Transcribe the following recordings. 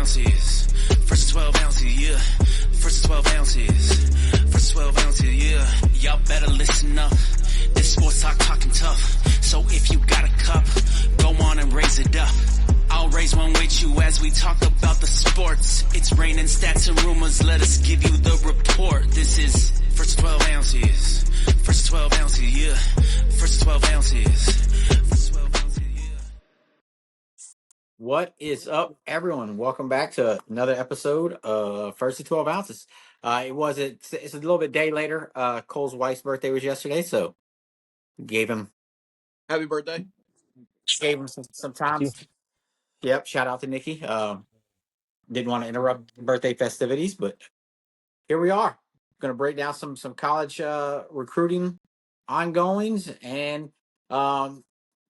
ounces. First 12 ounces, yeah. First 12 ounces. First 12 ounces, yeah. Y'all better listen up. This sports talking tough. So if you got a cup, go on and raise it up. I'll raise one with you as we talk about the sports. It's raining stats and rumors. Let us give you the report. This is First 12 ounces. First 12 ounces, yeah. First 12 ounces. First 12 ounces, yeah. What is up, everyone? Welcome back to another episode of First to 12 Ounces. It's a little bit day later. Cole's wife's birthday was yesterday, so gave him Happy birthday. some time. Yep, shout out to Nikki. Didn't want to interrupt birthday festivities, but here we are. Going to break down some college recruiting ongoings and the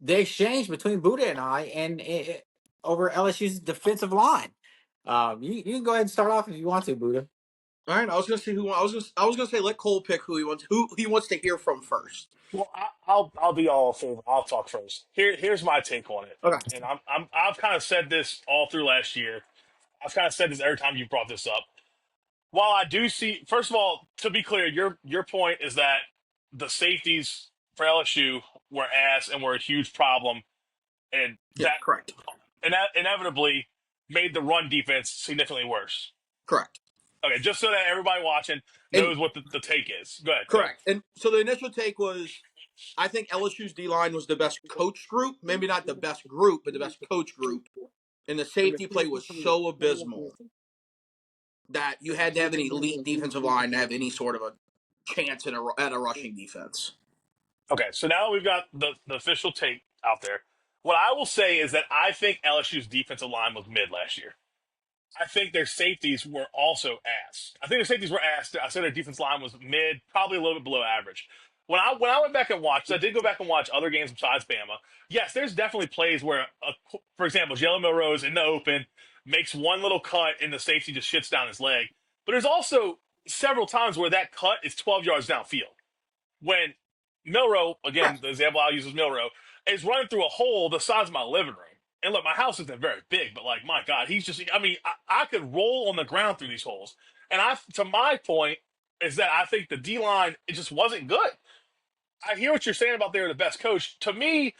exchange between Buddha and I and over LSU's defensive line. You can go ahead and start off if you want to, Buddha. All right, I was gonna say let Cole pick who he wants to hear from first. Well, I'll be all favor. I'll talk first. Here's my take on it. Okay. And I've kind of said this all through last year. I've kind of said this every time you brought this up. While I do see, first of all, to be clear, your point is that the safeties for LSU were ass and were a huge problem, and Yeah, that correct. inevitably made the run defense significantly worse. Correct. Okay, just so that everybody watching knows what the take is. Go ahead. Correct. And so the initial take was, I think LSU's D-line was the best coach group. Maybe not the best group, but the best coach group. And the safety play was so abysmal that you had to have an elite defensive line to have any sort of a chance at a rushing defense. Okay, so now we've got the official take out there. What I will say is that I think LSU's defensive line was mid last year. I think their safeties were also ass. I think their safeties were ass. I said their defense line was mid, probably a little bit below average. When I went back and watched, I did go back and watch other games besides Bama. Yes, there's definitely plays where, for example, Jalen Milrose in the open makes one little cut and the safety just shits down his leg. But there's also several times where that cut is 12 yards downfield. When Milroe, again, the example I'll use is Milroe, is running through a hole the size of my living room. And look, my house isn't very big, but like, my God, he's just, I could roll on the ground through these holes. And to my point is that I think the D-line, it just wasn't good. I hear what you're saying about they're the best coach. To me,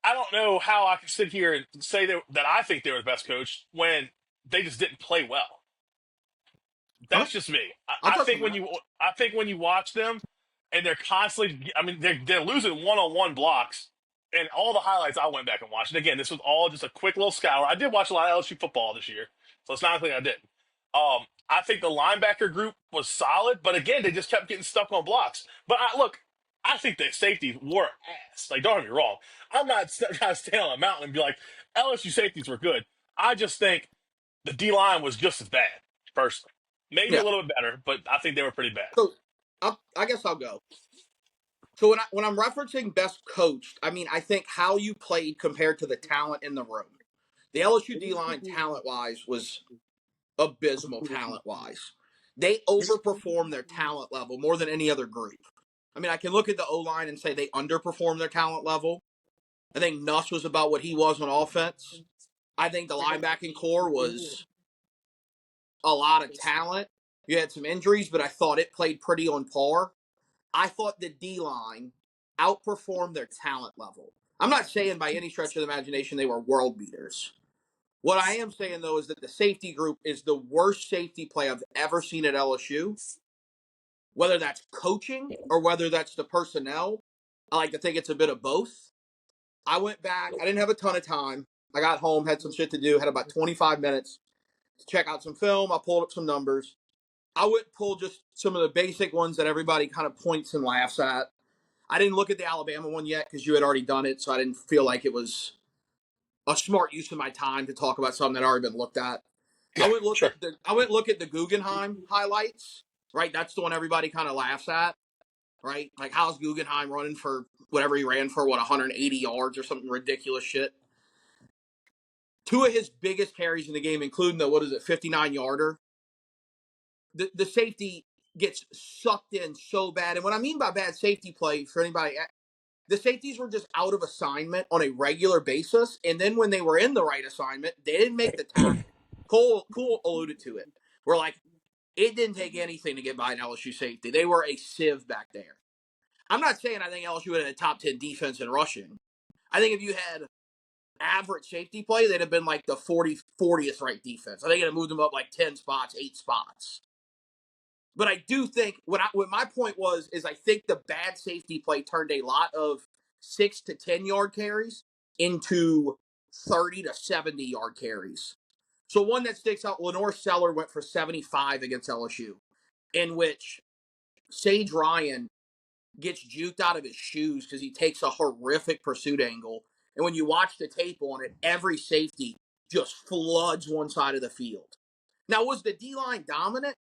I don't know how I can sit here and say that I think they were the best coach when they just didn't play well. That's just me. I think when you watch them and they're constantly, they're losing one-on-one blocks. And all the highlights I went back and watched. And again, this was all just a quick little scour. I did watch a lot of LSU football this year, so it's not like I didn't. I think the linebacker group was solid, but again, they just kept getting stuck on blocks. But I think the safeties were ass. Like, don't get me wrong. I'm not trying to stand on a mountain and be like, LSU safeties were good. I just think the D-line was just as bad, personally. Maybe a little bit better, but I think they were pretty bad. So I guess I'll go. So when I'm referencing best coached, I think how you played compared to the talent in the room. The LSU D-line talent-wise was abysmal talent-wise. They overperformed their talent level more than any other group. I can look at the O-line and say they underperformed their talent level. I think Nuss was about what he was on offense. I think the linebacking core was a lot of talent. You had some injuries, but I thought it played pretty on par. I thought the D-line outperformed their talent level. I'm not saying by any stretch of the imagination they were world beaters. What I am saying, though, is that the safety group is the worst safety play I've ever seen at LSU. Whether that's coaching or whether that's the personnel, I like to think it's a bit of both. I went back. I didn't have a ton of time. I got home, had some shit to do, had about 25 minutes to check out some film. I pulled up some numbers. I would pull just some of the basic ones that everybody kind of points and laughs at. I didn't look at the Alabama one yet because you had already done it, so I didn't feel like it was a smart use of my time to talk about something that had already been looked at. Yeah, I went look at the Guggenheim highlights, right? That's the one everybody kind of laughs at, right? Like, how's Guggenheim running for whatever he ran for, 180 yards or something ridiculous shit? Two of his biggest carries in the game, including the, 59-yarder. The safety gets sucked in so bad. And what I mean by bad safety play, for anybody, the safeties were just out of assignment on a regular basis. And then when they were in the right assignment, they didn't make the tackle. Cole alluded to it. We're like, it didn't take anything to get by an LSU safety. They were a sieve back there. I'm not saying I think LSU had a top 10 defense in rushing. I think if you had average safety play, they'd have been like the 40th ranked defense. I think it'd have moved them up like 10 spots, 8 spots. But I do think what my point was is I think the bad safety play turned a lot of 6 to 10 yard carries into 30 to 70 yard carries. So one that sticks out, Lenore Seller went for 75 against LSU, in which Sage Ryan gets juked out of his shoes because he takes a horrific pursuit angle. And when you watch the tape on it, every safety just floods one side of the field. Now, was the D-line dominant?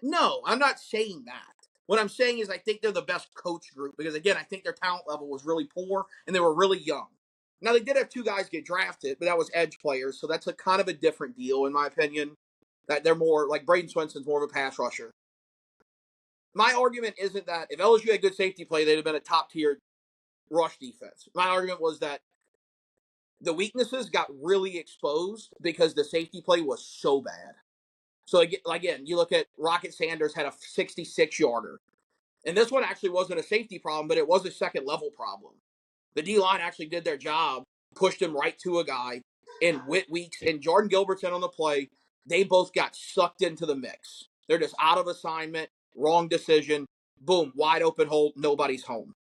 No, I'm not saying that. What I'm saying is I think they're the best coach group because, again, I think their talent level was really poor and they were really young. Now, they did have 2 guys get drafted, but that was edge players, so that's a kind of a different deal, in my opinion. That they're more, like Braden Swenson's more of a pass rusher. My argument isn't that if LSU had good safety play, they'd have been a top-tier rush defense. My argument was that the weaknesses got really exposed because the safety play was so bad. So, again, you look at Rocket Sanders had a 66-yarder. And this one actually wasn't a safety problem, but it was a second-level problem. The D-line actually did their job, pushed him right to a guy, and Whit Weeks and Jordan Gilbertson on the play, they both got sucked into the mix. They're just out of assignment, wrong decision, boom, wide open hole, nobody's home.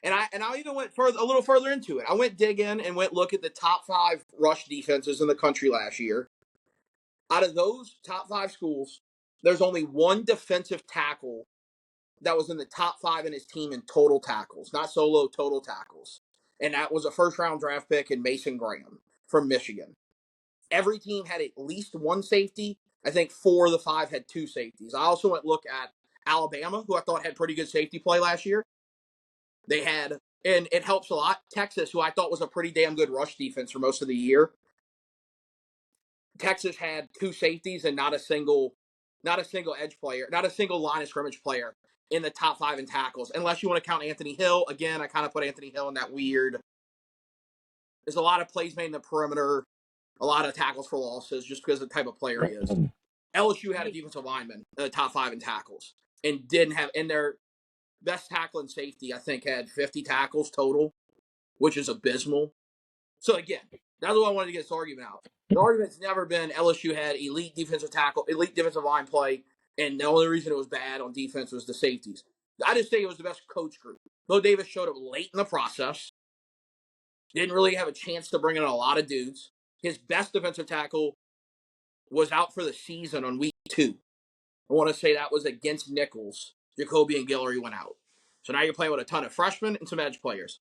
And I even went a little further into it. I went dig in and went look at the top 5 rush defenses in the country last year. Out of those top 5 schools, there's only one defensive tackle that was in the top 5 in his team in total tackles, not solo, total tackles. And that was a first-round draft pick in Mason Graham from Michigan. Every team had at least one safety. I think 4 of the 5 had 2 safeties. I also went look at Alabama, who I thought had pretty good safety play last year. They had, and it helps a lot, Texas, who I thought was a pretty damn good rush defense for most of the year. Texas had 2 safeties and not a single edge player, not a single line of scrimmage player in the top 5 in tackles, unless you want to count Anthony Hill. Again, I kind of put Anthony Hill in that weird. There's a lot of plays made in the perimeter, a lot of tackles for losses, just because of the type of player he is. LSU had a defensive lineman in the top 5 in tackles, and didn't have in their best tackle and safety. I think had 50 tackles total, which is abysmal. So again, that's what I wanted to get this argument out. The argument's never been LSU had elite defensive tackle, elite defensive line play, and the only reason it was bad on defense was the safeties. I just think it was the best coach group. Bo Davis showed up late in the process. Didn't really have a chance to bring in a lot of dudes. His best defensive tackle was out for the season on week 2. I want to say that was against Nichols. Jacoby and Guillory went out. So now you're playing with a ton of freshmen and some edge players.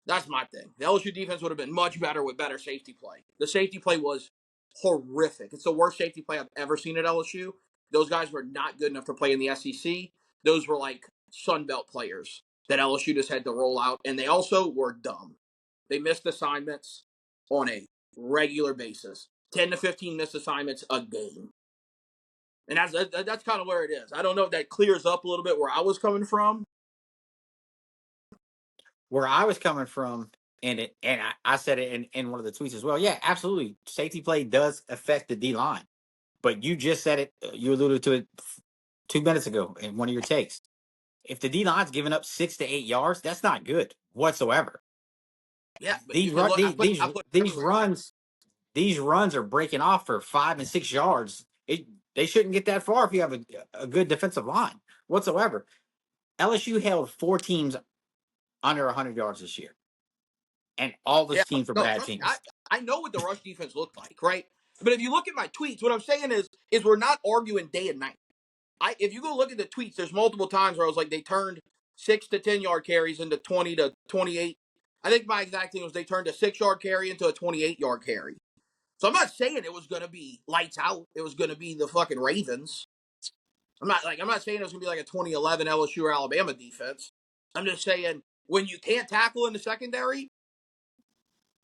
That's my thing. The LSU defense would have been much better with better safety play. The safety play was horrific. It's the worst safety play I've ever seen at LSU. Those guys were not good enough to play in the SEC. Those were like Sun Belt players that LSU just had to roll out, and they also were dumb. They missed assignments on a regular basis. 10 to 15 missed assignments a game. And that's kind of where it is. I don't know if that clears up a little bit where I was coming from. Where I was coming from, and I said it in one of the tweets as well. Yeah, absolutely. Safety play does affect the D line, but you just said it. You alluded to it 2 minutes ago in one of your takes. If the D line's giving up 6 to 8 yards, that's not good whatsoever. Yeah, but These runs are breaking off for 5 and 6 yards. They shouldn't get that far if you have a good defensive line whatsoever. LSU held 4 teams under 100 yards this year. And all those teams are bad teams. I know what the rush defense looked like, right? But if you look at my tweets, what I'm saying is we're not arguing day and night. If you go look at the tweets, there's multiple times where I was like, they turned 6 to 10 yard carries into 20 to 28. I think my exact thing was they turned a 6 yard carry into a 28 yard carry. So I'm not saying it was going to be lights out. It was going to be the fucking Ravens. I'm not saying it was going to be like a 2011 LSU or Alabama defense. I'm just saying when you can't tackle in the secondary,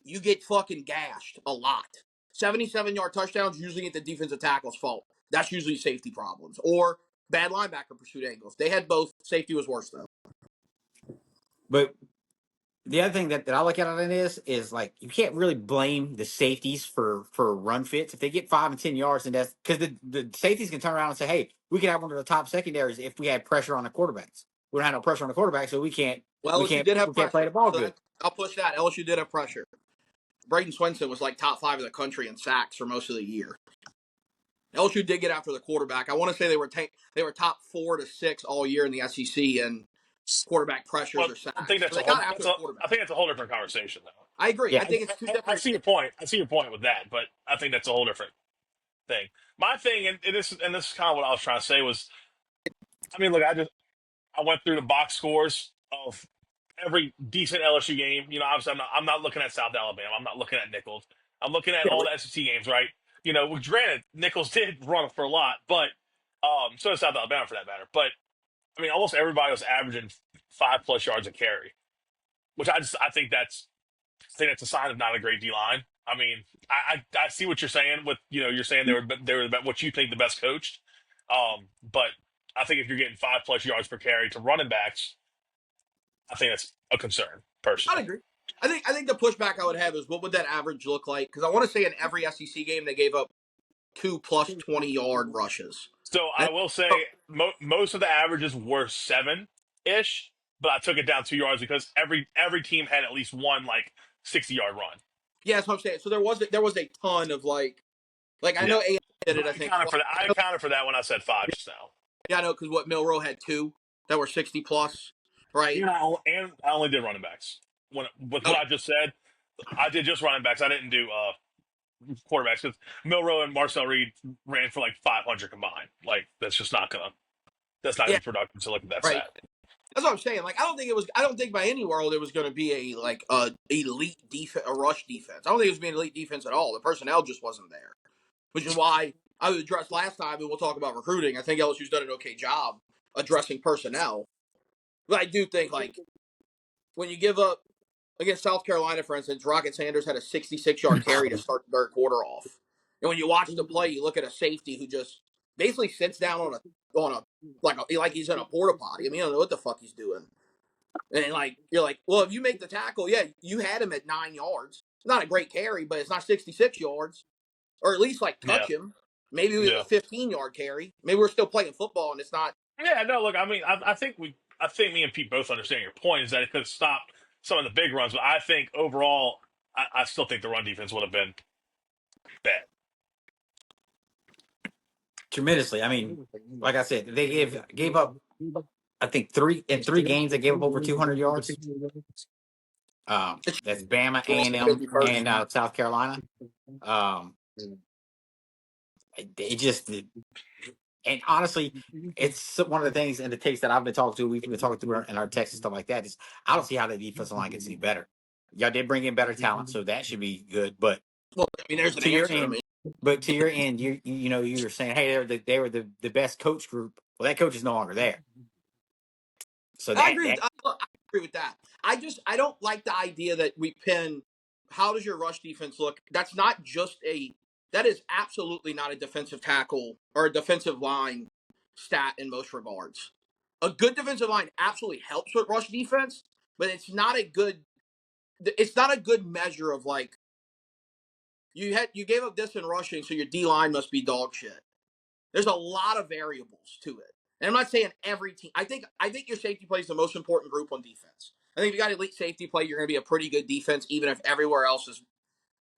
you get fucking gashed a lot. 77-yard touchdowns usually ain't the defensive tackle's fault. That's usually safety problems or bad linebacker pursuit angles. They had both. Safety was worse, though. But the other thing that I look at on it is like you can't really blame the safeties for run fits. If they get 5 and 10 yards, and that's because the safeties can turn around and say, "Hey, we can have one of the top secondaries if we had pressure on the quarterbacks. We don't have no pressure on the quarterback, so we can't Well, LSU did have play pressure, the ball so good." I'll push that. LSU did have pressure. Braden Swinson was like top 5 of the country in sacks for most of the year. LSU did get after the quarterback. I want to say they were top 4 to 6 all year in the SEC in quarterback pressures But or I think sacks. that's So a they whole. got after the quarterback. I think that's a whole different conversation, though. I agree. Yeah, I think it's two I different. see your point. I see your point with that, but I think that's a whole different thing. My thing, and this is kind of what I was trying to say was, I mean, look, I went through the box scores of every decent LSU game. You know, obviously I'm not looking at South Alabama. I'm not looking at Nichols. I'm looking at all the SEC games, right? You know, granted, Nichols did run for a lot, but so did South Alabama for that matter. But I mean, almost everybody was averaging 5+ yards a carry, which I think that's a sign of not a great D line. I mean, I see what you're saying with, you know, you're saying they were what you think the best coached. But I think if you're getting 5+ yards per carry to running backs, I think that's a concern I'd personally. agree. I think the pushback I would have is what would that average look like? Because I want to say in every SEC game they gave up 2 plus 20-yard rushes. So And I will say most of the averages were 7-ish, but I took it down 2 yards because every team had at least one like 60-yard run. yeah, that's what I'm saying. So there was a ton of like I Yeah, know A did but it. I I think accounted for that. I accounted for that when I said 5 just now. yeah, I know because what Milrow had 2 that were 60 plus, right? And I only did running backs. With what Okay, I just said, I did just running backs. I didn't do quarterbacks because Milrow and Marcel Reed ran for like 500 combined. Like that's not gonna yeah, be productive to look at that right. stat. That's what I'm saying. Like I don't think by any world it was going to be a elite defense, a rush defense. I don't think it was being an elite defense at all. The personnel just wasn't there, which is why I addressed last time, and we'll talk about recruiting. I think LSU's done an okay job addressing personnel, but I do think like when you give up against South Carolina, for instance, Rocket Sanders had a 66-yard carry to start the third quarter off, and when you watch the play, you look at a safety who just basically sits down on a like he's in a porta potty. I mean, I don't know what the fuck he's doing. And like you're like, well, if you make the tackle, yeah, you had him at 9 yards. It's not a great carry, but it's not 66 yards, or at least like Yeah, touch him. Maybe it was a yeah, 15-yard carry. Maybe we're still playing football and it's not. yeah. No, look, I mean, I think me and Pete both understand your point is that it could have stopped some of the big runs, but I think overall, I still think the run defense would have been bad. tremendously. I mean, like I said, they gave up. I think 3 games they gave up over 200 yards. It's That's Bama, A&M, 51st. and South Carolina. Um, they just, and honestly, it's one of the things in the takes that I've been talking to. We've been talking to in our texts and stuff like that. Is I don't see how the defensive line gets any better. Y'all did bring in better talent, so that should be good. But Well, I mean, there's an to your answer. I end, mean, you know, you were saying, hey, they were the best coach group. Well, that coach is no longer there. So I that agree. I agree with that. I don't like the idea that we pin. How does your rush defense look? That's not just a. That is absolutely not a defensive tackle or a defensive line stat in most regards. A good defensive line absolutely helps with rush defense, but it's not a good. It's not a good measure of like you gave up this in rushing, so your D line must be dog shit. There's a lot of variables to it. And I'm not saying every team. I think your safety play is the most important group on defense. I think if you got elite safety play, you're going to be a pretty good defense, even if everywhere else is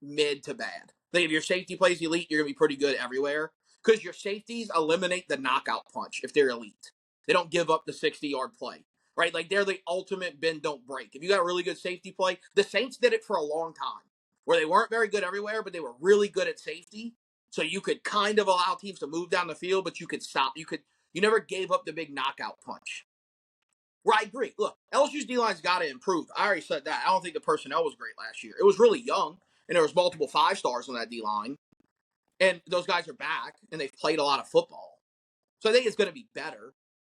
mid to bad. I think if your safety plays elite, you're going to be pretty good everywhere because your safeties eliminate the knockout punch if they're elite. They don't give up the 60-yard play, right? Like they're the ultimate bend don't break. If you got a really good safety play, the Saints did it for a long time where they weren't very good everywhere, but they were really good at safety. So you could kind of allow teams to move down the field, but you could stop. You never gave up the big knockout punch. Where I agree. Look, LSU's D-line's got to improve. I already said that. I don't think the personnel was great last year. It was really young, and there was multiple 5-stars on that D-line. And those guys are back, and they've played a lot of football. So I think it's going to be better.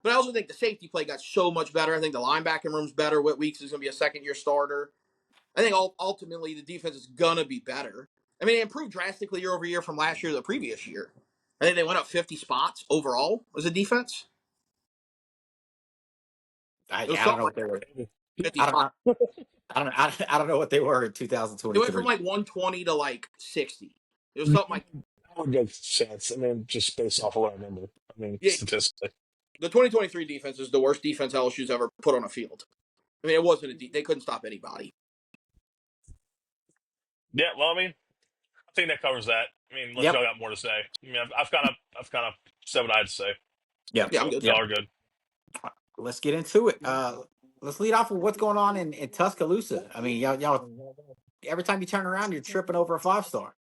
But I also think the safety play got so much better. I think the linebacking room's better. Whit Weeks is going to be a second-year starter. I think ultimately the defense is going to be better. I mean, it improved drastically year over year from last year to the previous year. I think they went up 50 spots overall as a defense. I It was don't something know like if they were. 55. I don't know what they were in It went from 2023. like 120 to like 60. It was something like That would make sense. I mean, just based off of what I remember. I mean, yeah. statistically. The 2023 defense is the worst defense LSU's ever put on a field. I mean, it wasn't they couldn't stop anybody. Yeah, well, I mean, I think that covers that. I mean, unless Yep. y'all got more to say. I mean, I've kind of said what I had to say. Yep. Yeah, I'm So good. y'all Yep. are good. Let's get into it. Let's lead off with what's going on in Tuscaloosa. I mean, y'all, every time you turn around, you're tripping over a 5-star.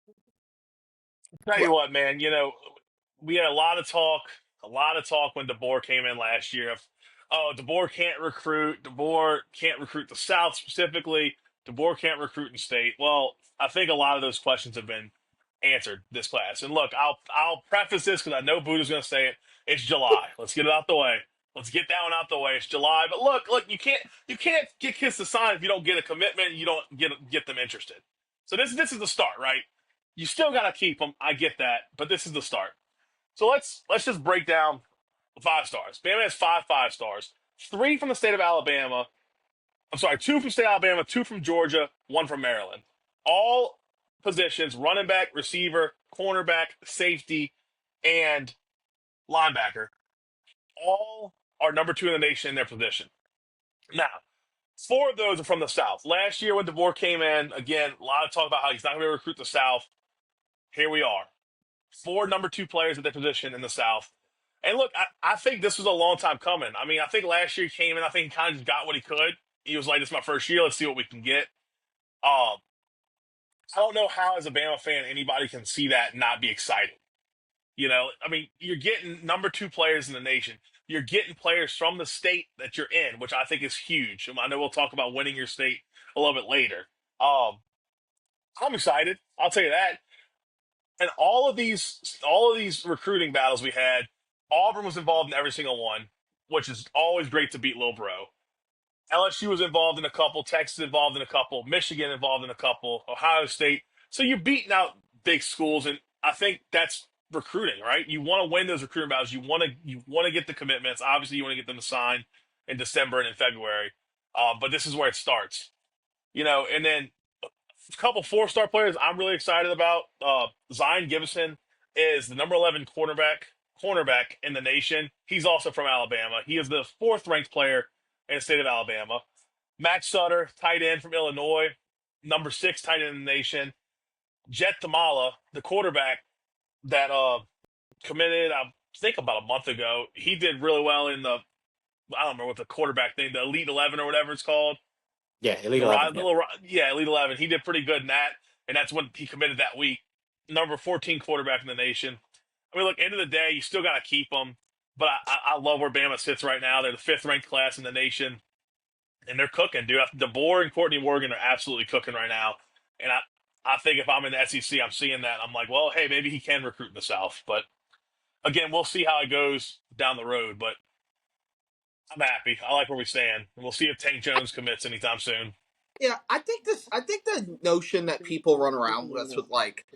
Tell you Well, what, man. We had a lot of talk when DeBoer came in last year. Of, oh, DeBoer can't recruit. DeBoer can't recruit the South specifically. DeBoer can't recruit in state. Well, I think a lot of those questions have been answered this class. And look, I'll preface this because I know Buddha's going to say it. It's July. Let's get it out the way. Let's get that one out the way. It's July. But look, you can't get kids to sign if you don't get a commitment. You don't get them interested. So this is the start, right? You still got to keep them. I get that, but this is the start. So let's just break down the 5 stars. Bama has 5 5 stars. 3 from the state of Alabama. I'm sorry, 2 from the state of Alabama, 2 from Georgia, 1 from Maryland. All positions: running back, receiver, cornerback, safety, and linebacker. All are number 2 in the nation in their position. Now, 4 of those are from the South. Last year when DeBoer came in, again, a lot of talk about how he's not going to be able to recruit the South. Here we are. 4 number 2 players at their position in the South. And look, I think this was a long time coming. I mean, I think last year he came in, I think he kind of just got what he could. He was like, this is my first year. Let's see what we can get. I don't know how, as a Bama fan, anybody can see that and not be excited. I mean, you're getting number 2 players in the nation. You're getting players from the state that you're in, which I think is huge. I know we'll talk about winning your state a little bit later. I'm excited. I'll tell you that. And all of these recruiting battles we had, Auburn was involved in every single one, which is always great to beat Lil Bro. LSU was involved in a couple, Texas involved in a couple, Michigan involved in a couple, Ohio State. So you're beating out big schools, and I think that's recruiting, right? You want to win those recruiting battles. You want to get the commitments. Obviously, you want to get them to sign in December and in February. But this is where it starts, and then a couple 4-star players I'm really excited about. Zion Gibson is the number 11 cornerback in the nation. He's also from Alabama. He is the 4th ranked player in the state of Alabama. Max Sutter, tight end from Illinois, number 6 tight end in the nation. Jet Tamala, the quarterback that committed, I think about a month ago. He did really well in I don't remember what the quarterback thing, the Elite 11 or whatever it's called. Yeah, Elite 11. Elite 11. He did pretty good in that, and that's when he committed that week. Number 14 quarterback in the nation. I mean, look, end of the day, you still got to keep them, but I love where Bama sits right now. They're the 5th ranked class in the nation, and they're cooking, dude. DeBoer and Courtney Morgan are absolutely cooking right now, and I think if I'm in the SEC, I'm seeing that. I'm like, well, hey, maybe he can recruit in the South, but again, we'll see how it goes down the road, but I'm happy. I like where we stand, and we'll see if Tank Jones commits anytime soon. Yeah, I think the notion that people run around with like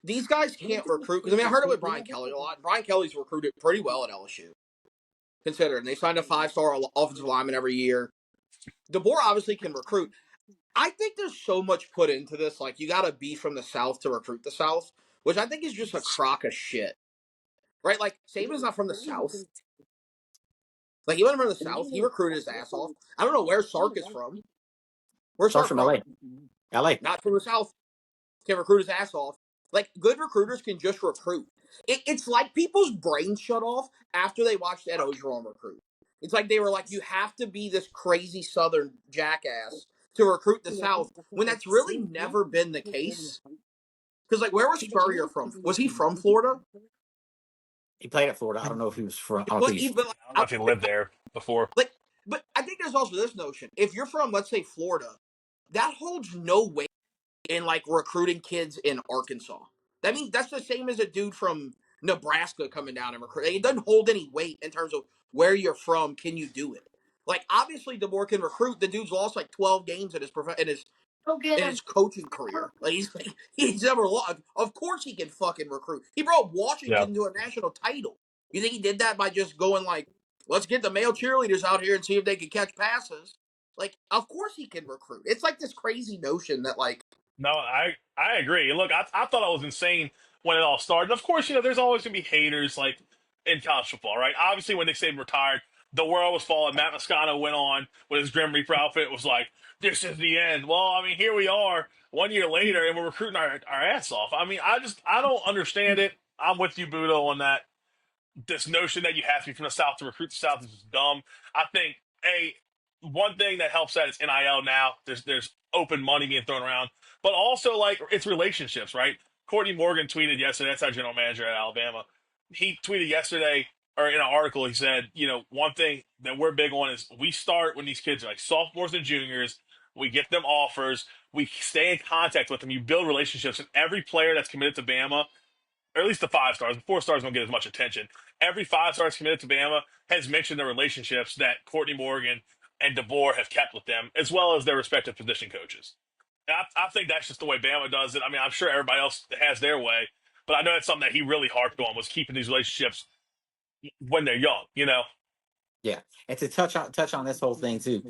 these guys can't recruit, because I mean I heard it with Brian Kelly a lot. Brian Kelly's recruited pretty well at LSU, considering they signed a 5-star offensive lineman every year. DeBoer obviously can recruit. I think there's so much put into this. Like, you got to be from the South to recruit the South, which I think is just a crock of shit. Right? Like, Saban's not from the South. Like, he wasn't from the South. He recruited his ass off. I don't know where Sark is from. Where's Starts Sark from from? LA. LA. Not from the South. Can recruit his ass off. Like, good recruiters can just recruit. It's like people's brains shut off after they watched Ed Ogeron recruit. It's like they were like, you have to be this crazy Southern jackass to recruit the South, when that's really never been the case. Because, like, where was Spurrier from? Was he from Florida? He played at Florida. I don't know if he was from. I don't Well, think he's. but, I don't know if he lived there before. like, but I think there's also this notion. If you're from, let's say, Florida, that holds no weight in, like, recruiting kids in Arkansas. That means that's the same as a dude from Nebraska coming down and recruiting. It doesn't hold any weight in terms of where you're from. Can you do it? Like, obviously, DeBoer can recruit. The dude's lost like 12 games in his coaching career. Like, he's never lost. Of course, he can fucking recruit. He brought Yeah. Washington to a national title. You think he did that by just going like, let's get the male cheerleaders out here and see if they can catch passes? Like, of course he can recruit. It's like this crazy notion that like No, I agree. And look, I thought I was insane when it all started. Of course, there's always gonna be haters like in college football, right? Obviously, when Nick Saban retired, the world was falling. Matt Moscato went on with his Grim Reaper outfit. Was like, this is the end. Well, I mean, here we are 1 year later, and we're recruiting our ass off. I mean, I don't understand it. I'm with you, Budo, on that. This notion that you have to be from the South to recruit the South is just dumb. I think one thing that helps that is NIL now. There's open money being thrown around, but also like it's relationships, right? Courtney Morgan tweeted yesterday. That's our general manager at Alabama. He tweeted yesterday or in an article. He said, one thing that we're big on is we start when these kids are like sophomores and juniors. We get them offers. We stay in contact with them. You build relationships, and every player that's committed to Bama, or at least the 5 stars. The 4 stars don't get as much attention. Every 5 stars committed to Bama has mentioned the relationships that Courtney Morgan and DeVore have kept with them, as well as their respective position coaches. And I think that's just the way Bama does it. I mean, I'm sure everybody else has their way, but I know that's something that he really harped on was keeping these relationships when they're young. Yeah, and to touch on this whole thing too,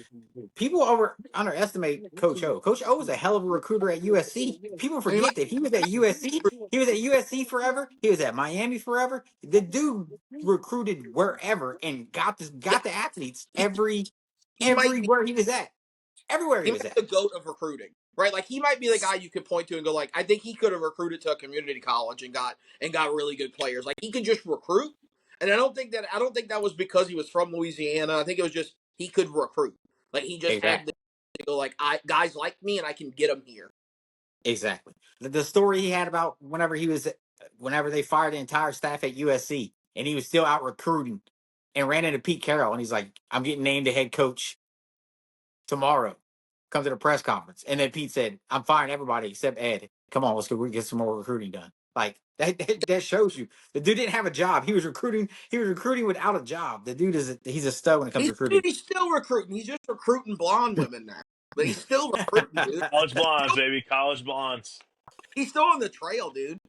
people underestimate Coach O. Coach O was a hell of a recruiter at USC. People I mean, forget that he was at USC. He was at USC forever. He was at Miami forever. The dude recruited wherever and got yeah, the athletes he might be everywhere he was at. Everywhere he he might was be at. the goat of recruiting, right? Like he might be the guy you could point to and go like, I think he could have recruited to a community college and got really good players. Like he could just recruit, and I don't think that was because he was from Louisiana. I think it was just he could recruit. Like he just had Exactly. the go like guys like me and I can get them here. Exactly. The story he had about whenever they fired the entire staff at USC and he was still out recruiting and ran into Pete Carroll and he's like, I'm getting named the head coach tomorrow. Come to the press conference. And then Pete said, I'm firing everybody except Ed. Come on, let's go get some more recruiting done. Like that shows you the dude didn't have a job. He was recruiting without a job. The dude he's a stud when it comes to recruiting. He's still recruiting. He's just recruiting blonde women now, but he's still recruiting, dude. College blondes, baby. College blondes. He's still on the trail, dude.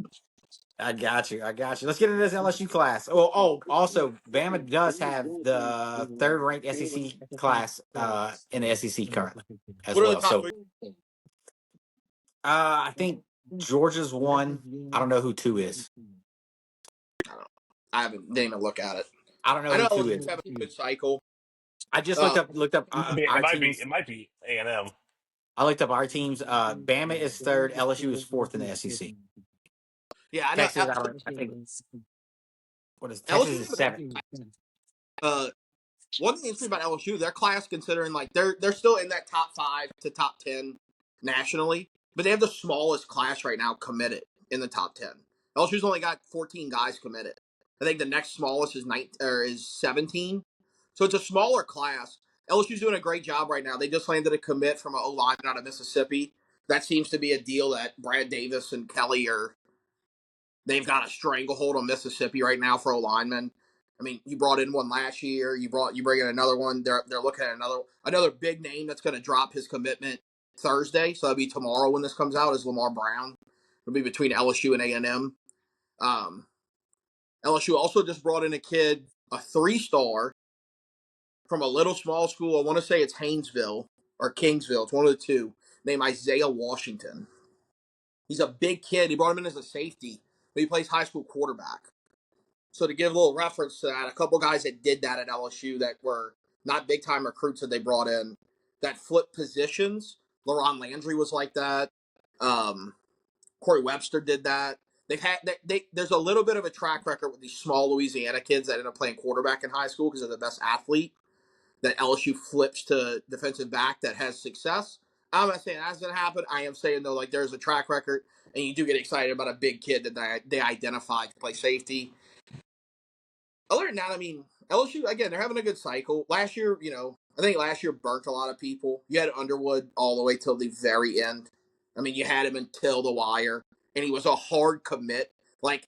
I got you. Let's get into this LSU class. Also, Bama does have the third ranked SEC class in the SEC currently as What are the well. top So three? I think Georgia's one. I don't know who two is. I haven't didn't even look at it. I don't know I who know two LSU is. have a good cycle. I just looked up It our might be. teams. It might be A&M. I looked up our teams. Bama is third. LSU is fourth in the SEC. Yeah, I know. Texas, I think. What is Texas LSU is seventh. One thing interesting about LSU, their class, considering like they're still in that top 5 to top 10 nationally, but they have the smallest class right now committed in the top 10. LSU's only got 14 guys committed. I think the next smallest is 17. So it's a smaller class. LSU's doing a great job right now. They just landed a commit from an O lineman out of Mississippi. That seems to be a deal that Brad Davis and Kelly they've got a stranglehold on Mississippi right now for O linemen. I mean, you brought in one last year. You bring in another one. They're looking at another big name that's going to drop his commitment Thursday. So that'll be tomorrow when this comes out. Is Lamar Brown? It'll be between LSU and A&M. LSU also just brought in a kid, a 3-star from a little small school. I want to say it's Haynesville or Kingsville. It's one of the two. Named Isaiah Washington. He's a big kid. He brought him in as a safety, but he plays high school quarterback. So to give a little reference to that, a couple guys that did that at LSU that were not big time recruits that they brought in that flipped positions. LaRon Landry was like that. Corey Webster did that. There's a little bit of a track record with these small Louisiana kids that end up playing quarterback in high school because they're the best athlete. That LSU flips to defensive back that has success. I'm not saying that's going to happen. I am saying, though, like there's a track record, and you do get excited about a big kid that they identified to play safety. Other than that, I mean, LSU, again, they're having a good cycle. Last year, I think last year burnt a lot of people. You had Underwood all the way till the very end. I mean, you had him until the wire, and he was a hard commit. Like,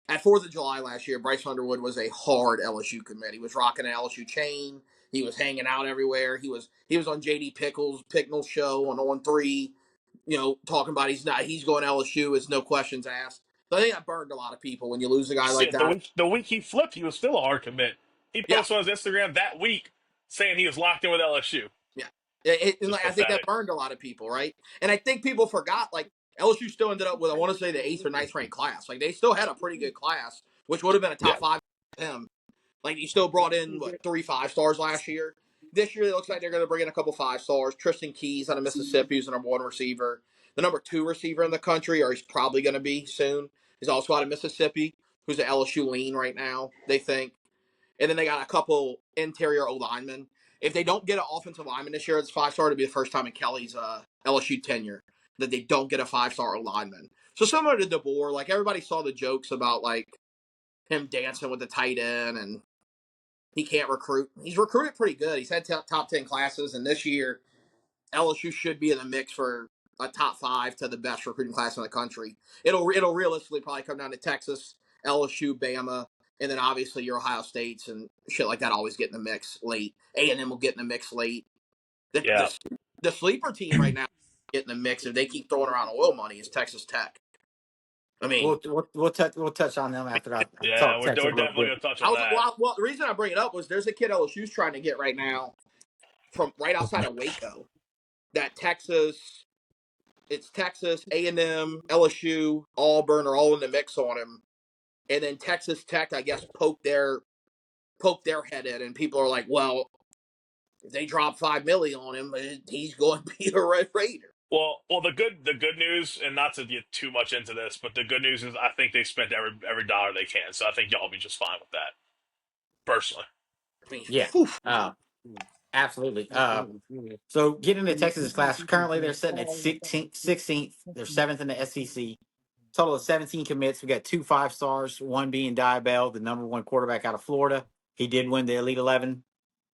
at 4th of July last year, Bryce Underwood was a hard LSU commit. He was rocking an LSU chain. He was hanging out everywhere. He was on JD Picknell's show on 3, talking about he's going to LSU. It's no questions asked. So I think that burned a lot of people when you lose a guy like Shit, the that. week he flipped, he was still a hard commit. He Yeah, posted on his Instagram that week saying he was locked in with LSU. yeah. And Just I think that pathetic. burned a lot of people, right? And I think people forgot, like, LSU still ended up with, I want to say, the 8th or ninth ranked class. Like, they still had a pretty good class, which would have been a Yeah. top 5 for him. Like, he still brought in, 3 5-stars last year. This year, it looks like they're going to bring in a couple 5-stars. Tristan Keys out of Mississippi, who's the number 1 receiver. The number 2 receiver in the country, or he's probably going to be soon, is also out of Mississippi, who's an LSU lean right now, they think. And then they got a couple interior O linemen. If they don't get an offensive lineman this year, it's 5-star to be the first time in Kelly's LSU tenure that they don't get a 5-star O lineman. So similar to DeBoer, like everybody saw the jokes about like him dancing with the tight end and he can't recruit. He's recruited pretty good. He's had top 10 classes, and this year LSU should be in the mix for a top 5 to the best recruiting class in the country. It'll realistically probably come down to Texas, LSU, Bama, and then obviously your Ohio States and shit like that always get in the mix late. A&M will get in the mix late. The, Yeah. the, the sleeper team right now get in the mix if they keep throwing around oil money is Texas Tech. I mean, We'll touch on them after I Yeah, talk we're Texas real definitely quick. gonna touch on that. the reason I bring it up was there's a kid LSU's trying to get right now from right outside of Waco that Texas. It's Texas, A&M, LSU, Auburn are all in the mix on him, and then Texas Tech, I guess, poked their head in, and people are like, well, if they drop $5 million on him, he's going to be a Red Raider. Well, the good news, and not to get too much into this, but the good news is I think they spent every dollar they can, so I think y'all will be just fine with that, personally. I mean, Yeah, whew. absolutely. So getting into Texas class, currently they're sitting at 16th. They're 7th in the SEC. Total of 17 commits. We got 2 5-stars, one being Diabell, the number 1 quarterback out of Florida. He did win the Elite 11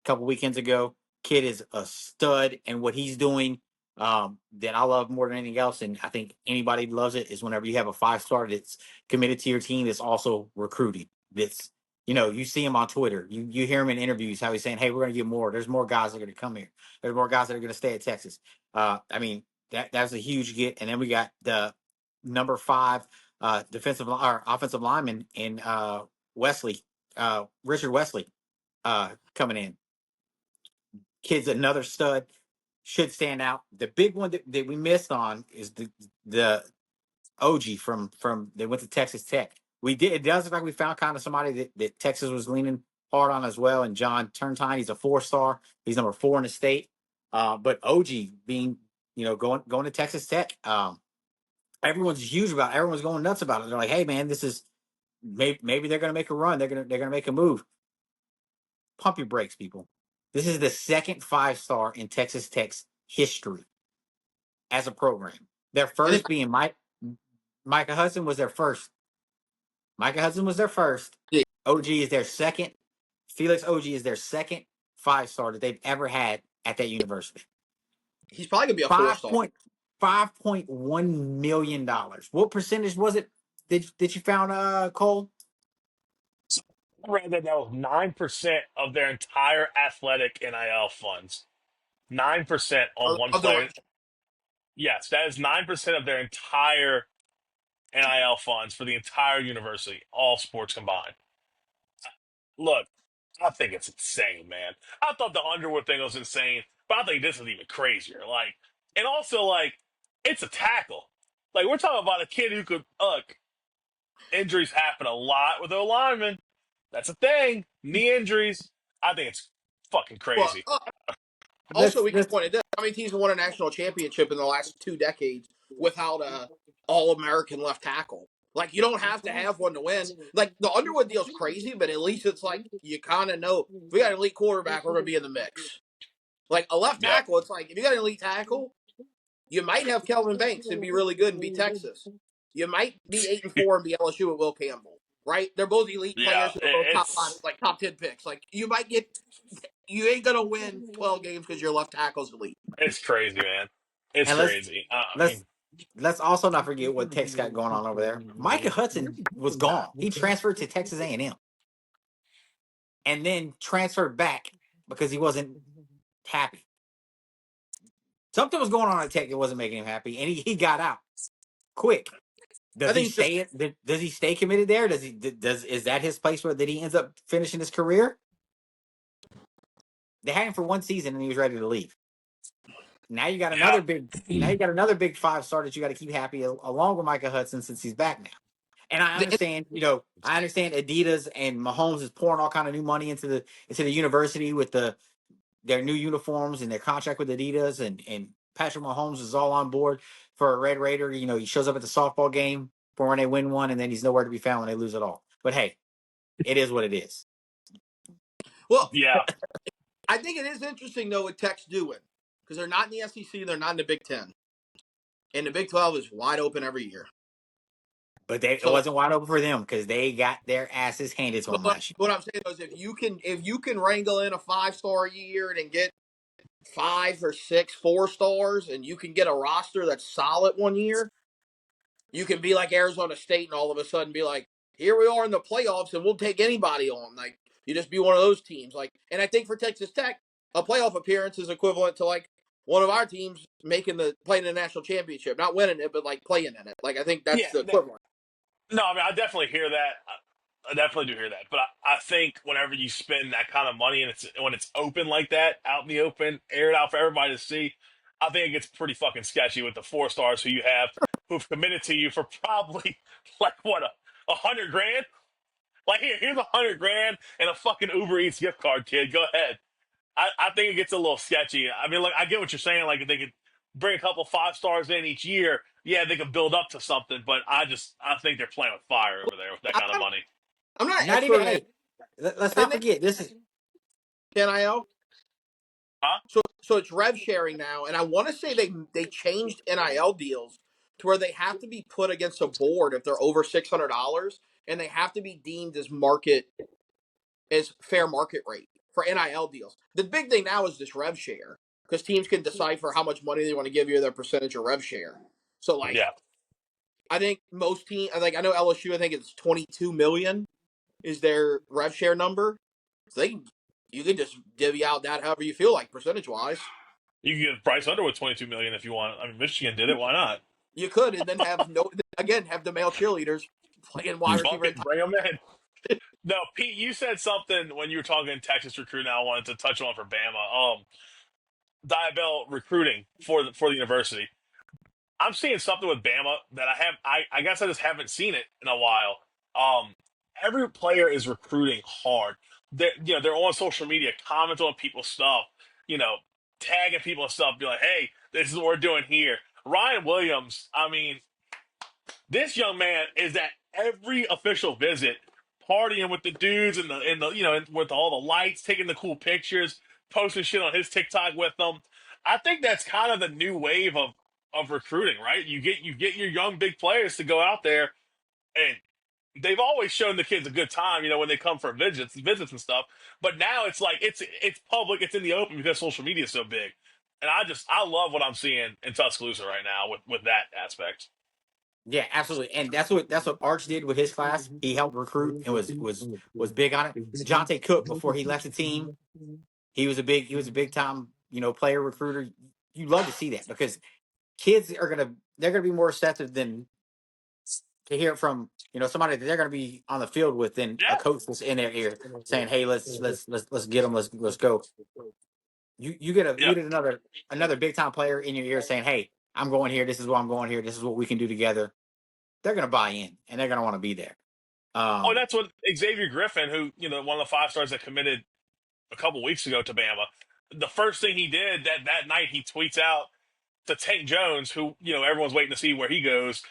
a couple weekends ago. Kid is a stud, and what he's doing that I love more than anything else, and I think anybody loves it, is whenever you have a 5-star that's committed to your team that's also recruiting. That's, you see him on Twitter. You hear him in interviews how he's saying, "Hey, we're going to get more. There's more guys that are going to come here. There's more guys that are going to stay at Texas." I mean, that's a huge get. And then we got the number 5 defensive or offensive lineman in Wesley, Richard Wesley, coming in. Kid's another stud, should stand out. The big one that we missed on is the OG from they went to Texas Tech. We did. It does look like we found kind of somebody that Texas was leaning hard on as well. And John Turntine, he's a 4-star. He's number 4 in the state. But OG being going to Texas Tech. Everyone's huge about it. Everyone's going nuts about it. They're like, hey man, this is maybe they're gonna make a run. They're gonna make a move. Pump your brakes, people. This is the second 5-star in Texas Tech's history as a program. Their first being Micah Hudson was their first. Micah Hudson was their first. Yeah, OG is their second. Felix OG is their second 5-star that they've ever had at that university. he's probably going to be a 4-star. $5.1 million. What percentage was it that you found, Cole? I read that was 9% of their entire athletic NIL funds. 9% on one Of the player. Yes, that is 9% of their entire NIL funds for the entire university, all sports combined. Look, I think it's insane, man. I thought the Underwood thing was insane, but I think this is even crazier. And also, it's a tackle. We're talking about a kid who could, look, injuries happen a lot with their linemen. That's a thing. Knee injuries. I think it's fucking well, crazy. also, we can Let's point at this. How many teams have won a national championship in the last 2 decades without a All-American left tackle? Like, you don't have to have one to win. Like, the Underwood deal's crazy, but at least it's like you kind of know if we got an elite quarterback, we're going to be in the mix. Like, a left Yep. tackle, it's like if you got an elite tackle, you might have Kelvin Banks and be really good and be Texas. You might be 8-4 and be LSU with Will Campbell, right? They're both elite Yeah, players. They're both top 5, it's like top 10 picks. Like, you ain't gonna win 12 games because your left tackle's elite. it's crazy, man. It's and crazy. I let's mean, let's also not forget what Tech's got going on over there. Micah Hudson was gone. He transferred to Texas A&M, and then transferred back because he wasn't happy. Something was going on at Tech that wasn't making him happy, and he got out quick. I Does he think it's just stay? Does he stay committed there? Is that his place where that he ends up finishing his career? They had him for 1 season, and he was ready to leave. Now you got Yeah. another big. Now you got another big 5-star that you got to keep happy along with Micah Hudson since he's back now. And I The- understand, I understand Adidas and Mahomes is pouring all kind of new money into the university with their new uniforms and their contract with Adidas, and Patrick Mahomes is all on board for a Red Raider. He shows up at the softball game for when they win one, and then he's nowhere to be found when they lose it all. But hey, it is what it is. Well, Yeah. I think it is interesting though what Tech's doing because they're not in the SEC, they're not in the Big Ten, and the Big 12 is wide open every year. But it So wasn't wide open for them because they got their asses handed to them last year. what I'm saying is, if you can wrangle in a 5-star a year and get 5 or 6 4-stars, and you can get a roster that's solid one year, you can be like Arizona State and all of a sudden be like, here we are in the playoffs, and we'll take anybody on. Like you just be one of those teams. Like, and I think for Texas Tech, a playoff appearance is equivalent to like one of our teams playing the national championship, not winning it, but like playing in it. Like I think that's Yeah. the equivalent. No, I mean, I definitely hear that. I definitely do hear that. But I think whenever you spend that kind of money and when it's open like that, out in the open, aired out for everybody to see, I think it gets pretty fucking sketchy with the 4 stars who've committed to you for probably like what $100 grand. Like here's $100 grand and a fucking Uber Eats gift card, kid. Go ahead. I think it gets a little sketchy. I mean, like I get what you're saying. Like if they could bring a couple 5 stars in each year, yeah, they could build up to something. But I think they're playing with fire over there with that I'm kind of not, money. I'm not an Not even. expert in Hey, let's didn't not they forget this is. NIL. Huh? So it's rev sharing now, and I want to say they changed NIL deals to where they have to be put against a board if they're over $600, and they have to be deemed as fair market rate for NIL deals. The big thing now is this rev share because teams can decipher how much money they want to give you their percentage of rev share. So like, Yeah. I think most teams, like I know LSU, I think it's 22 million is their rev share number. So you can just divvy out that however you feel like percentage wise. You can give Bryce Underwood 22 million if you want. I mean, Michigan did it. Why not? You could, and then have the male cheerleaders playing wide receiver and Fucking bring them in. No, Pete, you said something when you were talking Texas recruit. Now I wanted to touch on for Bama. Diabell recruiting for the university. I'm seeing something with Bama that I guess I just haven't seen it in a while. Um, every player is recruiting hard. They're on social media, commenting on people's stuff, you know, tagging people and stuff, be like, hey, this is what we're doing here. Ryan Williams, I mean, this young man is at every official visit, partying with the dudes and the with all the lights, taking the cool pictures, posting shit on his TikTok with them. I think that's kind of the new wave of recruiting, right? You get your young big players to go out there, and they've always shown the kids a good time, when they come for visits and stuff. But now it's like it's public, it's in the open because social media is so big. And I love what I'm seeing in Tuscaloosa right now with that aspect. Yeah, absolutely, and that's what Arch did with his class. He helped recruit and was big on it. Jonte Cook, before he left the team, he was a big time player recruiter. You love to see that because kids they're gonna be more receptive than to hear it from somebody that they're gonna be on the field with than a Yeah. coach that's in their ear saying, "Hey, let's get them, let's go." You Yeah. get another big time player in your ear saying, "Hey, I'm going here. This is what I'm going here. This is what we can do together." They're going to buy in and they're going to want to be there. Oh, Um, that's what Xavier Griffin, who, one of the 5 stars that committed a couple weeks ago to Bama, the first thing he did that night, he tweets out to Tank Jones, who, everyone's waiting to see where he goes.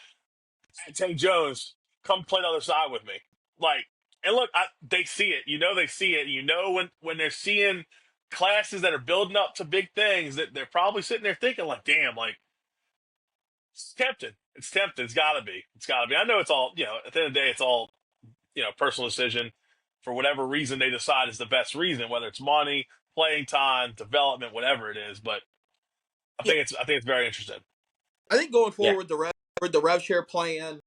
Hey, Tank Jones, come play the other side with me. Like, and look, they see it. They see it. When they're seeing classes that are building up to big things, that they're probably sitting there thinking, like, damn, like, it's tempting. It's tempting. It's got to be. It's got to be. I know it's all, at the end of the day, it's all, personal decision for whatever reason they decide is the best reason, whether it's money, playing time, development, whatever it is. But yeah, I think it's very interesting. I think going yeah, forward with the rev share plan,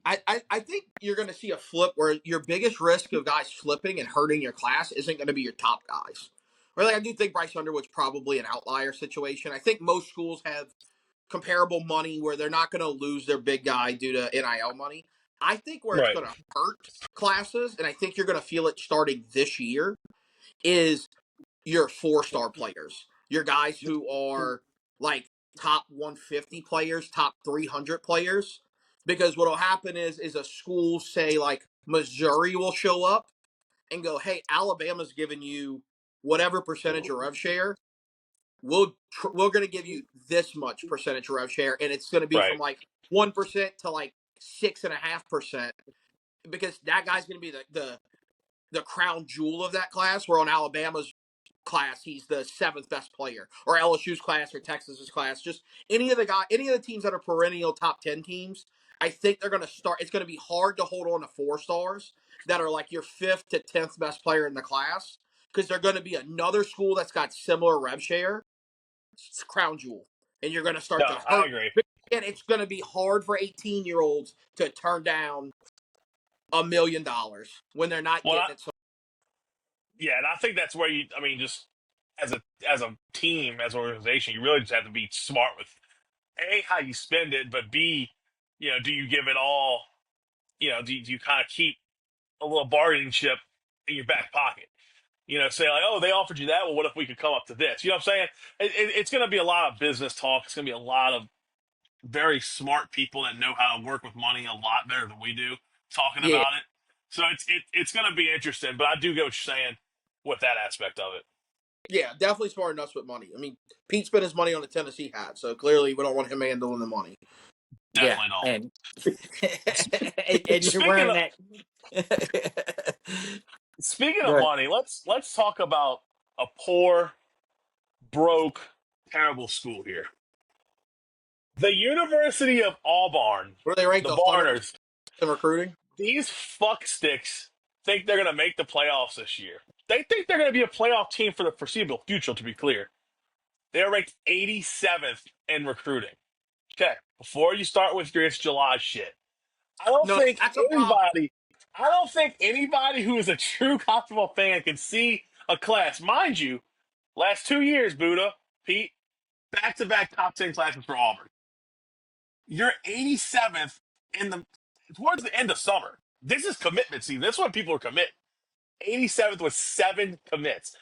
I think you're going to see a flip where your biggest risk of guys flipping and hurting your class isn't going to be your top guys. Really, I do think Bryce Underwood's probably an outlier situation. I think most schools have comparable money where they're not going to lose their big guy due to NIL money. I think where it's Right. going to hurt classes, and I think you're going to feel it starting this year, is your 4-star players, your guys who are like top 150 players, top 300 players, because what'll happen is a school, say like Missouri, will show up and go, "Hey, Alabama's giving you whatever percentage of rev share. We're going to give you this much percentage of rev share, and it's going to be Right. from like 1% to like 6.5%, because that guy's going to be the crown jewel of that class. Where on Alabama's class, he's the seventh best player, or LSU's class, or Texas's class. Just any of the teams that are perennial top 10 teams. I think they're going to start. It's going to be hard to hold on to 4 stars that are like your 5th to 10th best player in the class, because they're going to be another school that's got similar rev share. It's crown jewel, and you're going to No, start to I hurt. agree. And it's going to be hard for 18-year-olds to turn down $1 million when they're not Well, getting it. So yeah, and I think that's where I mean, just as a team, as an organization, you really just have to be smart with A, how you spend it, but B, do you give it all? Do you kind of keep a little bargaining chip in your back pocket? Say like, oh, they offered you that. Well, what if we could come up to this? You know what I'm saying? It's going to be a lot of business talk. It's going to be a lot of very smart people that know how to work with money a lot better than we do talking yeah, about it. So it's going to be interesting. But I do get what you're saying with that aspect of it. yeah, definitely smart enough with money. I mean, Pete spent his money on the Tennessee hat, so clearly we don't want him handling the money. Yeah, Definitely don't. and and you're Speaking wearing of that. speaking of Good. money, let's talk about a poor, broke, terrible school here. The University of Auburn, Were they ranked the 100 Barners, in recruiting? these fucksticks think they're going to make the playoffs this year. They think they're going to be a playoff team for the foreseeable future, to be clear. They're ranked 87th in recruiting. Okay, before you start with your It's July shit, I don't No, think that's a problem. anybody, I don't think anybody who is a true college football fan can see a class. Mind you, last 2 years, Buddha, Pete, back-to-back top 10 classes for Auburn. You're 87th in the towards the end of summer. This is commitment season. This is when people are commit. 87th with 7 commits.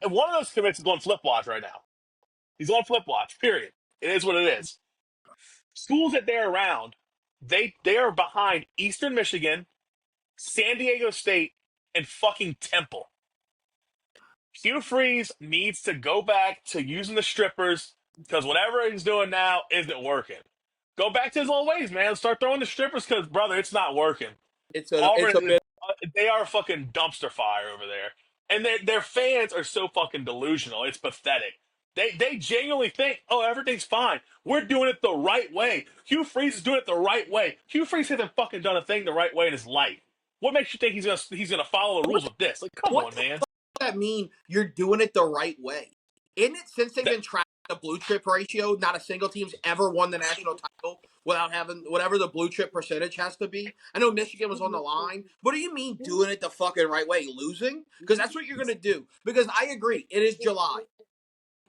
And one of those commits is on flip watch right now. He's on flip watch, period. It is what it is. Schools that they're around, they are behind Eastern Michigan, San Diego State, and fucking Temple. Hugh Freeze needs to go back to using the strippers because whatever he's doing now isn't working. Go back to his old ways, man. Start throwing the strippers because, brother, it's not working. It's Auburn, a bit. they are a fucking dumpster fire over there. And their fans are so fucking delusional. It's pathetic. They genuinely think, oh, everything's fine. We're doing it the right way. Hugh Freeze is doing it the right way. Hugh Freeze hasn't fucking done a thing the right way in his life. What makes you think he's gonna follow the rules with this? Like, come What on, the man. fuck does that mean? You're doing it the right way? Isn't it, since they've That, been tracking the blue chip ratio, not a single team's ever won the national title without having whatever the blue chip percentage has to be? I know Michigan was on the line. What do you mean doing it the fucking right way? Losing? Because that's what you're going to do. Because I agree, it is July.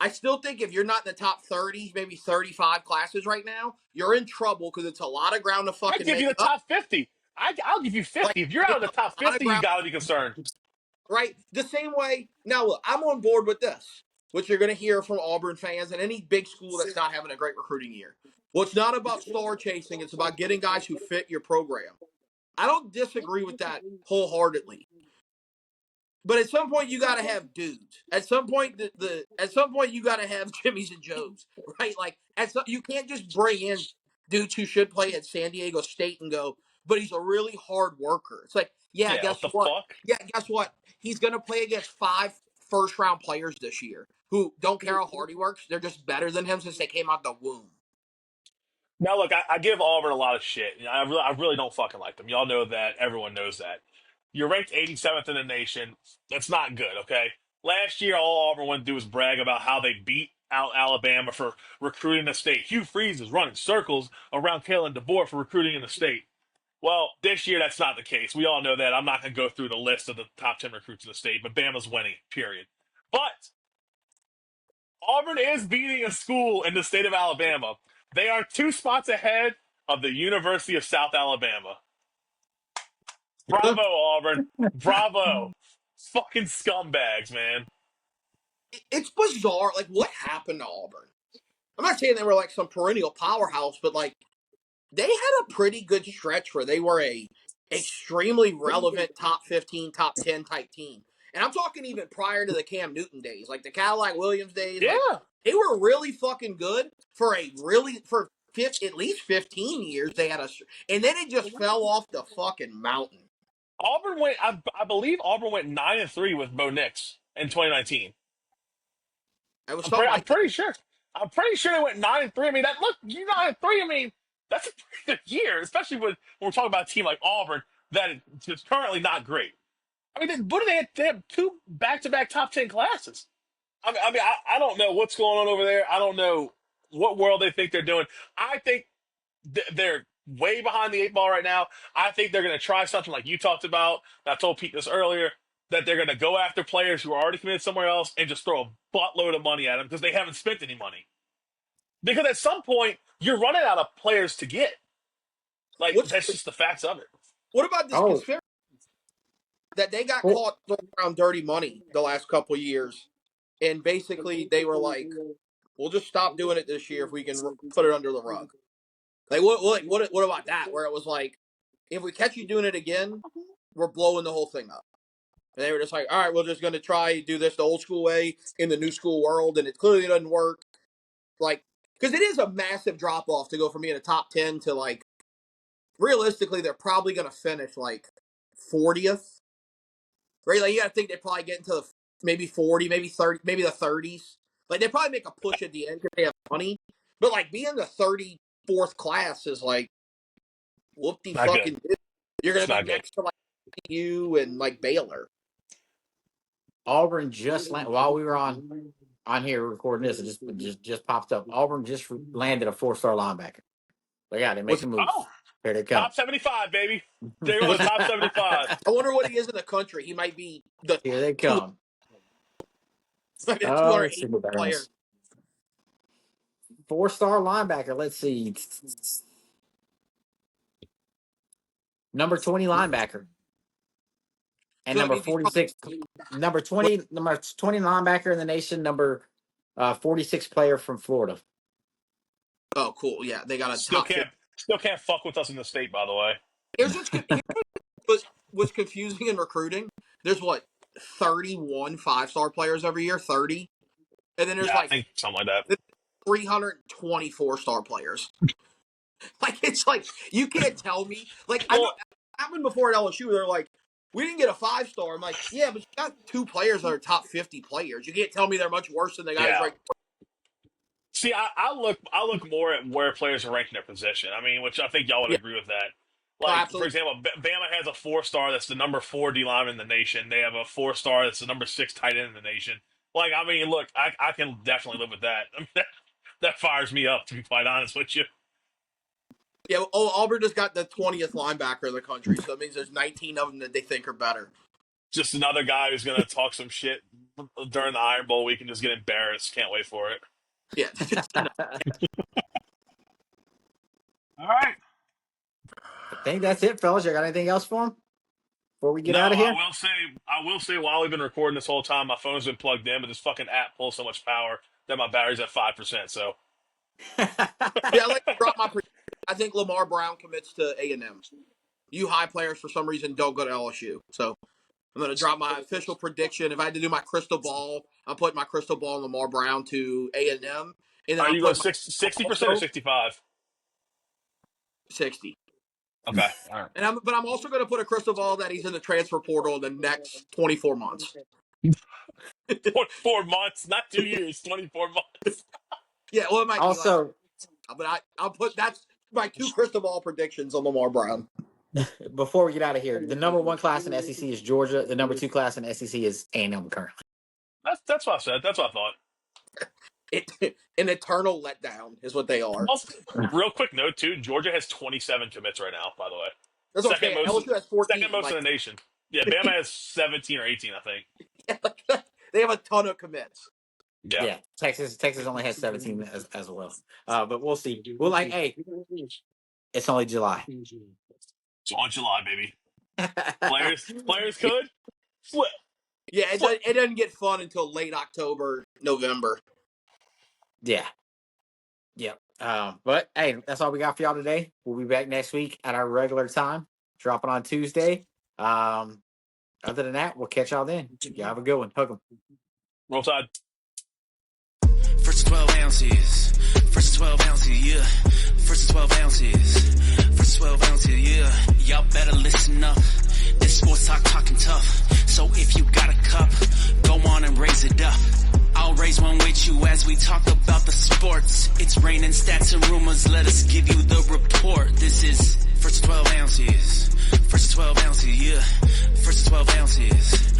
I still think if you're not in the top 30, maybe 35 classes right now, you're in trouble because it's a lot of ground to I fucking give make you the up. top 50. I'll give you Like, 50. If you're out it's of the top a lot of 50, you ground, got to be concerned. right? The same way. Now, look, I'm on board with this, which you're going to hear from Auburn fans and any big school that's not having a great recruiting year. Well, it's not about star chasing. It's about getting guys who fit your program. I don't disagree with that wholeheartedly. But at some point, you got to have dudes. At some point, at some point you got to have Jimmys and Joes, right? Like, you can't just bring in dudes who should play at San Diego State and go, but he's a really hard worker. It's like, yeah, Yeah, guess what the what? fuck? Yeah, guess what? He's going to play against 5 first-round players this year who don't care how hard he works. They're just better than him since they came out the womb. Now, look, I give Auburn a lot of shit. I really don't fucking like them. Y'all know that. Everyone knows that. You're ranked 87th in the nation. That's not good, okay? Last year, all Auburn wanted to do was brag about how they beat out Alabama for recruiting the state. Hugh Freeze is running circles around Kalen DeBoer for recruiting in the state. Well, this year, that's not the case. We all know that. I'm not going to go through the list of the top 10 recruits in the state, but Bama's winning, period. But Auburn is beating a school in the state of Alabama. They are 2 spots ahead of the University of South Alabama. Bravo, Auburn. Bravo. Fucking scumbags, man. It's bizarre. Like, what happened to Auburn? I'm not saying they were like some perennial powerhouse, but like they had a pretty good stretch where they were a extremely relevant top 15, top 10 type team. And I'm talking even prior to the Cam Newton days, like the Cadillac Williams days. Like Yeah. they were really fucking good for at least 15 years. They had and then it just fell off the fucking mountain. Auburn went. I believe Auburn went 9-3 with Bo Nix in 2019. It was something I'm like that. pretty sure. I'm pretty sure they went 9-3. I mean, that look, you 9-3. I mean, that's a pretty good year, especially when we're talking about a team like Auburn that is currently not great. I mean, they had two back-to-back top 10 classes. I don't know what's going on over there. I don't know what world they think they're doing. I think they're way behind the eight ball right now. I think they're going to try something like you talked about. I told Pete this earlier, that they're going to go after players who are already committed somewhere else and just throw a buttload of money at them because they haven't spent any money. Because at some point, you're running out of players to get. Like, What's that's just the facts of it. what about this Oh, conspiracy that they got well, caught throwing around dirty money the last couple of years, and basically they were like, "We'll just stop doing it this year if we can put it under the rug." Like what about that? Where it was like, if we catch you doing it again, we're blowing the whole thing up. And they were just like, all right, we're just going to try do this the old school way in the new school world, and it clearly doesn't work. Like, because it is a massive drop off to go from being a top 10 to like, realistically, they're probably going to finish like 40th, right? Like, you got to think they probably get into maybe 40, maybe 30, maybe the 30s. Like, they probably make a push at the end because they have money. But like, being the 34th class is like, whoopty Not good. fucking. You're going It's to be not good. next to like you and like Baylor. Auburn just while we were on here recording this, it just popped up. Auburn just landed a 4-star linebacker. But yeah, they're What's making moves. Oh, Here they come. top 75, baby. Day one, what's top 75. I wonder what he is in the country. He might be the Here they two, come. like a Oh, let's see 280 what that player. is. 4-star linebacker. Let's see. Number 20 linebacker. And So that number means he's 46, number 20 linebacker in the nation, number 46 player from Florida. oh cool. Yeah, they got a Still top 50. can't fuck with us in the state, by the way. Here's what's confusing in recruiting. There's what 31 5-star players every year, 30, and then there's Yeah, I like think something like that. 324-star players. Like it's like you can't tell me. Like I know Well, it happened before at LSU. They're like, we didn't get a 5-star. I'm like, yeah, but you got 2 players that are top 50 players. You can't tell me they're much worse than the guys yeah. right. See, I look more at where players are ranked in their position. I mean, which I think y'all would Yeah, agree with that. oh, Like, for absolutely. example, Bama has a 4-star that's the number 4 D lineman in the nation. They have a 4-star that's the number 6 tight end in the nation. Like, I mean, look, I can definitely live with that. I mean, that fires me up, to be quite honest with you. Yeah, oh, Auburn just got the 20th linebacker in the country, so that means there's 19 of them that they think are better. Just another guy who's going to talk some shit during the Iron Bowl week and just get embarrassed. Can't wait for it. Yeah, All right. I think that's it, fellas. You got anything else for him before we get No, out of here? I will say, while we've been recording this whole time, my phone's been plugged in, but this fucking app pulls so much power that my battery's at 5%. So yeah. I like to drop my. I think Lamar Brown commits to A&M. You high players for some reason don't go to LSU, so I'm going to drop my official prediction. If I had to do my crystal ball, I'm putting my crystal ball on Lamar Brown to A&M, and then are I'm you going putting 60% or also 65? 60. Okay. All right. But I'm also going to put a crystal ball that he's in the transfer portal in the next 24 months. 24 months, not 2 years, 24 months. Yeah, well, it might Also, be but I'll put that's my 2 crystal ball predictions on Lamar Brown. before we get out of here, the number 1 class in SEC is Georgia. The number 2 class in SEC is A&M currently. That's what I said. That's what I thought. An eternal letdown is what they are. Also, real quick note too: Georgia has 27 commits right now. By the way, That's what I'm saying. LSU has 14. second most in the nation. Yeah, Bama has 17 or 18, I think. They have a ton of commits. Yeah. Texas only has 17 as well. But we'll see. We're like, hey, it's only July. So on July, baby. Players could flip. Yeah, it doesn't get fun until late October, November. Yeah. Yeah. But hey, that's all we got for y'all today. We'll be back next week at our regular time, dropping on Tuesday. Other than that, we'll catch y'all then. Y'all have a good one. Hook 'em. Roll Tide. First 12 ounces. First 12 ounces, yeah. First 12 ounces. First 12 ounces, yeah. Y'all better listen up. This sports talk talking tough. So if you got a cup, go on and raise it up. I'll raise one with you as we talk about the sports. It's raining stats and rumors. Let us give you the report. This is First 12 ounces. First 12 ounces, yeah. First 12 ounces.